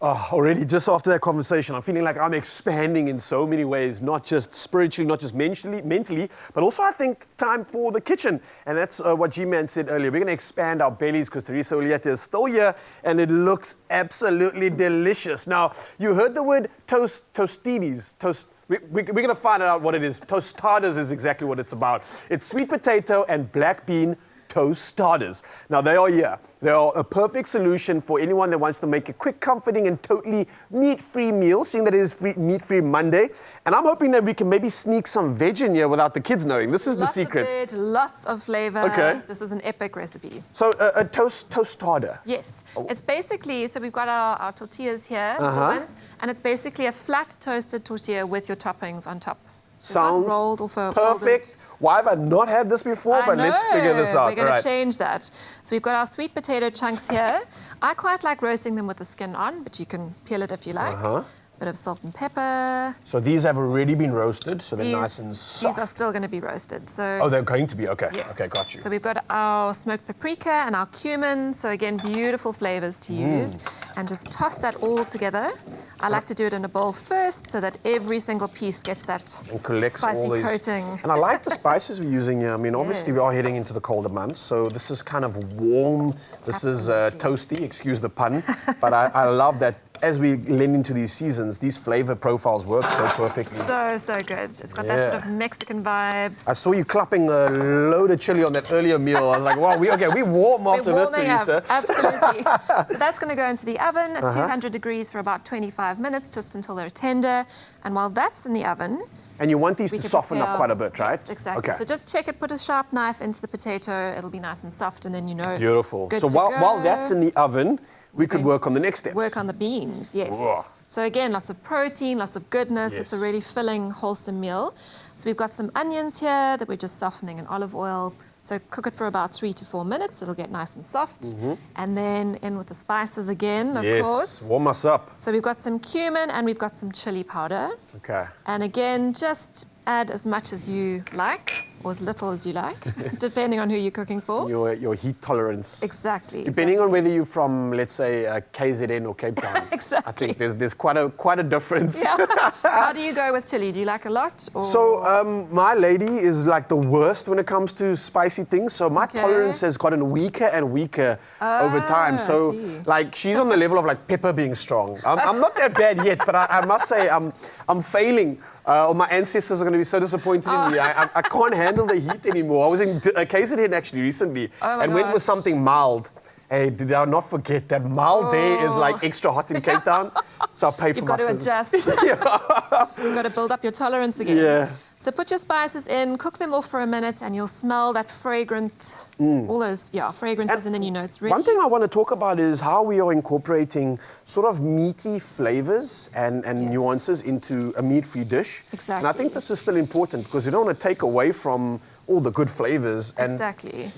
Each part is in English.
Oh, already, just after that conversation, I'm feeling like I'm expanding in so many ways, not just spiritually, not just mentally, but also I think time for the kitchen. And that's what G-Man said earlier. We're going to expand our bellies because Teresa Olieta is still here and it looks absolutely delicious. Now, you heard the word Tostadas. We're going to find out what it is. Tostadas is exactly what it's about. It's sweet potato and black bean Tostadas. Now, they are here. They are a perfect solution for anyone that wants to make a quick, comforting, and totally meat-free meal, seeing that it is meat-free Monday. And I'm hoping that we can maybe sneak some veg in here without the kids knowing. This is the secret. Lots of veg, lots of flavor. Okay. This is an epic recipe. So, a tostada. Yes. Oh. It's basically, so we've got our tortillas here, the ones, and it's basically a flat toasted tortilla with your toppings on top. Sounds rolled or perfect. Why have I not had this before? But let's figure this out. We're going to change that. So we've got our sweet potato chunks here. I quite like roasting them with the skin on, but you can peel it if you like. A bit of salt and pepper. So these have already been roasted, so they're nice and soft. These are still going to be roasted. So oh, they're going to be, okay. Yes. Okay, got you. So we've got our smoked paprika and our cumin. So again, beautiful flavors to use. And just toss that all together. I like to do it in a bowl first so that every single piece gets that spicy coating. And I like the spices we're using here. I mean, obviously we are heading into the colder months, so this is kind of warm. This is toasty, excuse the pun. But I love that as we lean into these seasons, these flavor profiles work so perfectly. So good. It's got that sort of Mexican vibe. I saw you clapping a load of chili on that earlier meal. I was like, wow, we warm after this, Teresa. Absolutely. So that's going to go into the oven at 200 degrees for about 25 minutes, just until they're tender. And while that's in the oven... And you want these to soften up quite a bit, right? Yes, exactly. Okay. So just check it, put a sharp knife into the potato. It'll be nice and soft, and then you know. Beautiful. So while that's in the oven, we could work on the next steps. Work on the beans, yes. Whoa. So again, lots of protein, lots of goodness. Yes. It's a really filling, wholesome meal. So we've got some onions here that we're just softening in olive oil. So cook it for about 3 to 4 minutes. It'll get nice and soft. And then in with the spices again, of course. Yes, warm us up. So we've got some cumin and we've got some chili powder. Okay. And again, just add as much as you like, or as little as you like, depending on who you're cooking for. Your heat tolerance. Exactly. Depending on whether you're from, let's say, KZN or Cape Town. Exactly. I think there's quite a difference. Yeah. How do you go with chili? Do you like a lot? Or? So my lady is like the worst when it comes to spicy things. So my tolerance has gotten weaker and weaker over time. So like she's on the level of like pepper being strong. I'm not that bad yet, but I must say I'm failing. My ancestors are going to be so disappointed in me. I can't handle the heat anymore. I was in KZN actually recently and went with something mild. Hey, did I not forget that mild there is like extra hot in Cape Town? So I pay for my sins. You've got to adjust. You've got to build up your tolerance again. Yeah. So put your spices in, cook them off for a minute, and you'll smell that fragrant, all those fragrances, and then you know it's ready. One thing I want to talk about is how we are incorporating sort of meaty flavors and nuances into a meat-free dish. Exactly. And I think this is still important because we don't want to take away from all the good flavors. And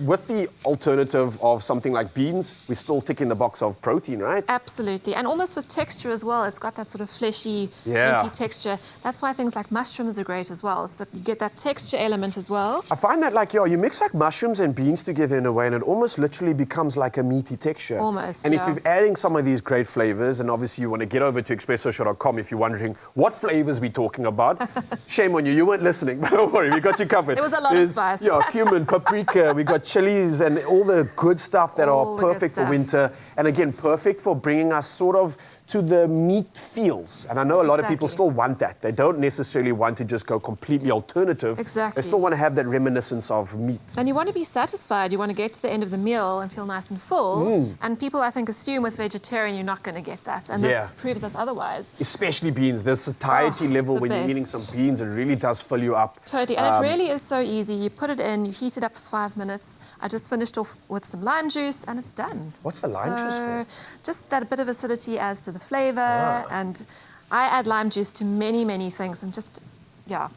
with the alternative of something like beans, we still tick in the box of protein, right? Absolutely. And almost with texture as well. It's got that sort of fleshy, meaty texture. That's why things like mushrooms are great as well. It's that you get that texture element as well. I find that like, you mix like mushrooms and beans together in a way and it almost literally becomes like a meaty texture. Almost, And if you're adding some of these great flavors, and obviously you want to get over to expressoshow.com if you're wondering what flavors we're talking about. Shame on you, you weren't listening, but don't worry, we got you covered. There was a lot of spice. Yeah, cumin, paprika, we got chilies and all the good stuff that are perfect for winter. And again, perfect for bringing us sort of to the meat feels. And I know a lot of people still want that. They don't necessarily want to just go completely alternative. Exactly. They still want to have that reminiscence of meat. And you want to be satisfied. You want to get to the end of the meal and feel nice and full. And people, I think, assume with vegetarian you're not going to get that. And this proves us otherwise. Especially beans. There's satiety level when you're eating some beans. It really does fill you up. Totally. And it really is so easy. You put it in, you heat it up for 5 minutes. I just finished off with some lime juice and it's done. What's the lime juice for? Just that a bit of acidity adds to the flavor. And I add lime juice to many things and just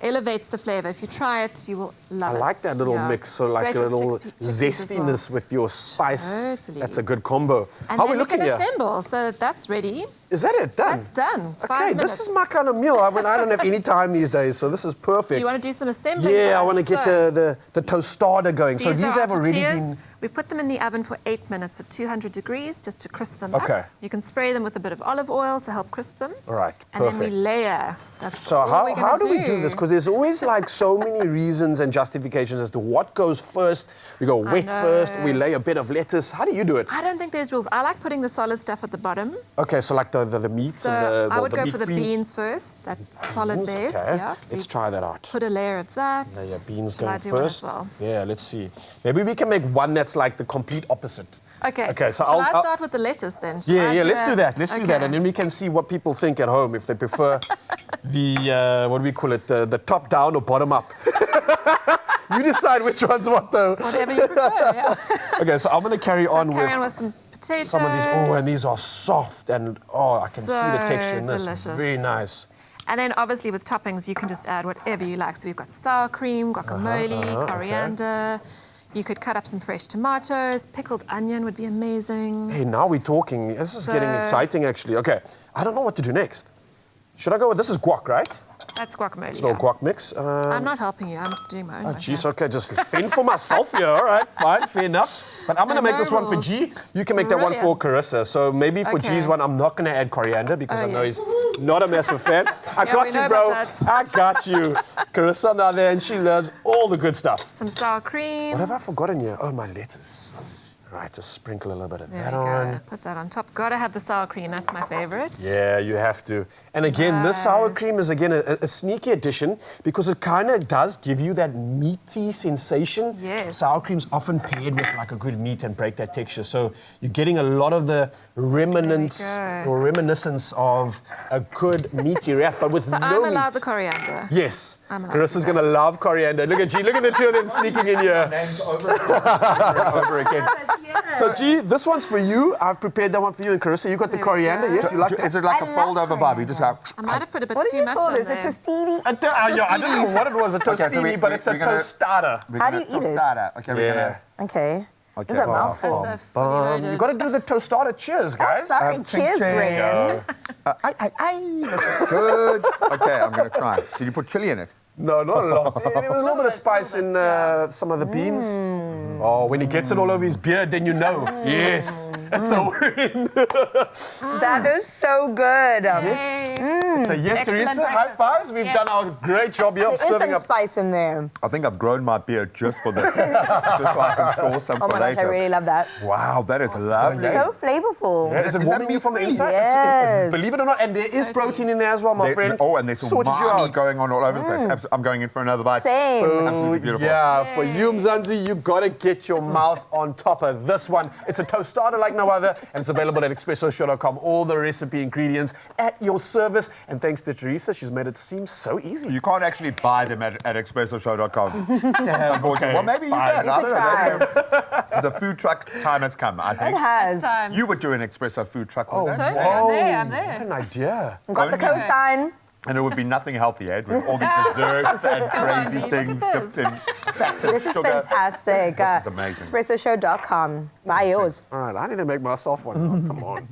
elevates the flavor. If you try it, you will love it. I like that little mix, so like a little zestiness with your spice. Totally. That's a good combo. And then we can assemble, so that's ready. Is that it? Done? That's done. Okay, this is my kind of meal. I mean, I don't have any time these days, so this is perfect. Do you want to do some assembling? Yeah, I want to get the tostada going. So these have already been We've put them in the oven for 8 minutes at 200 degrees just to crisp them Okay. up. You can spray them with a bit of olive oil to help crisp them. All right, And then perfect. we layer. That's So all we're how gonna do we do this? Because there's always like so many reasons and justifications as to what goes first. We go wet know. first, we lay a bit of lettuce. How do you do it? I don't think there's rules. I like putting the solid stuff at the bottom. Okay, so like the meats So and the I would go meat for the free beans first, that solid beans. base. Okay, Yeah. So let's you try that out. put a layer of that. Yeah, beans Shall I going do one first. as well? Yeah, let's see. Maybe we can make one that's like the complete opposite. Okay. Okay, so Shall I'll I start with the lettuce then? Shall Yeah, I yeah, let's do a- that. Let's do that. Okay. And then we can see what people think at home if they prefer the, what do we call it, the top down or bottom up. You decide which one's what though. Whatever you prefer, yeah. Okay, so I'm going to carry So on carry with on with some potatoes. some of these. Oh, and these are soft and I can see the So texture in this. delicious. Very nice. And then obviously with toppings, you can just add whatever you like. So we've got sour cream, guacamole, coriander. You could cut up some fresh tomatoes. Pickled onion would be amazing. Hey, now we're talking. This is getting So- exciting actually. Okay, I don't know what to do next. Should I go with, this is guac, right? That's guacamole. It's a little yeah. guac mix. I'm not helping you. I'm doing my own one. Jeez, here. okay, just fend for myself here. All right, fine, fair enough. But I'm going to make No this one for G. rules. You can make that one for Brilliant. Carissa. So maybe for Okay. G's one, I'm not going to add coriander because Oh, I know yes. he's not a massive fan. I Yeah, got we you, know bro. about that. I got you. Carissa now there, and she loves all the good stuff. Some sour cream. What have I forgotten here? Oh, my lettuce. Right, just sprinkle a little bit of There that we go. on. Put that on top. Gotta have the sour cream. That's my favorite. Yeah, you have to. And again, this sour Nice. cream is again a sneaky addition because it kind of does give you that meaty sensation. Yes. Sour cream's often paired with like a good meat and break that texture. So you're getting a lot of the remnants go. or reminiscence of a good meaty wrap, but with So no I'm meat. allowed the coriander. Yes. I'm allowed to Carissa's do going to that. love coriander. Look at G. Look at the two of them sneaking in here. Names over and over again. So G, this one's for you. I've prepared that one for you. And Carissa, you got the There we coriander. go. Yes, you like that? Is it like a I love fold-over vibe? You just go... I might have put a bit What do too you much call on this? A there. tostini? I don't know what it was, a Okay, so tostini, but it's a we're gonna- tostada. We're How gonna do you eat it? tostada. Okay, we're Yeah. Okay. Okay. This is a Wow. mouthful. That's a fully loaded. You got to do the tostada. Cheers, guys. Sorry, ching, cheers, ching. Graham. This is good. Okay, I'm going to try. Did you put chili in it? No, not a lot. There was a little bit of spice in some of the beans. Oh, when he gets it all over his beard, then you know. Yes, it's a win. That is so good. So yes, Excellent Teresa, high breakfast. fives. We've Yes. done our great job here There of is serving some up. spice in there. I think I've grown my beard just for this. Just so I can store some Oh for my gosh, I later. really love that. Wow, that is lovely. So flavorful. Yeah, is it Is that warming you from the meat-free? inside? Yes. Believe it or not, and there is Totally. protein in there as well, my friend. And there's some Sorted you umami out. going on all over the place. I'm going in for another bite. Same. Absolutely beautiful. Yeah, for you, Mzansi, you gotta get your mouth on top of this one. It's a tostada like no other, and it's available at expressoshow.com. All the recipe ingredients at your service. And thanks to Teresa, she's made it seem so easy. You can't actually buy them at expressoshow.com. Unfortunately. Well, maybe you fine. can. I could don't know. The food truck time has come, I It think. has. Time. You would do an espresso food truck with that. Totally. I'm there. I'm What there. an idea. Got the Only- cosign. And it would be nothing healthy, Ed, with all the desserts and crazy Look at things this. dipped in fat and This is sugar. fantastic. This is amazing. Expressoshow.com. Buy yours. All right, I need to make myself one. Oh, come on.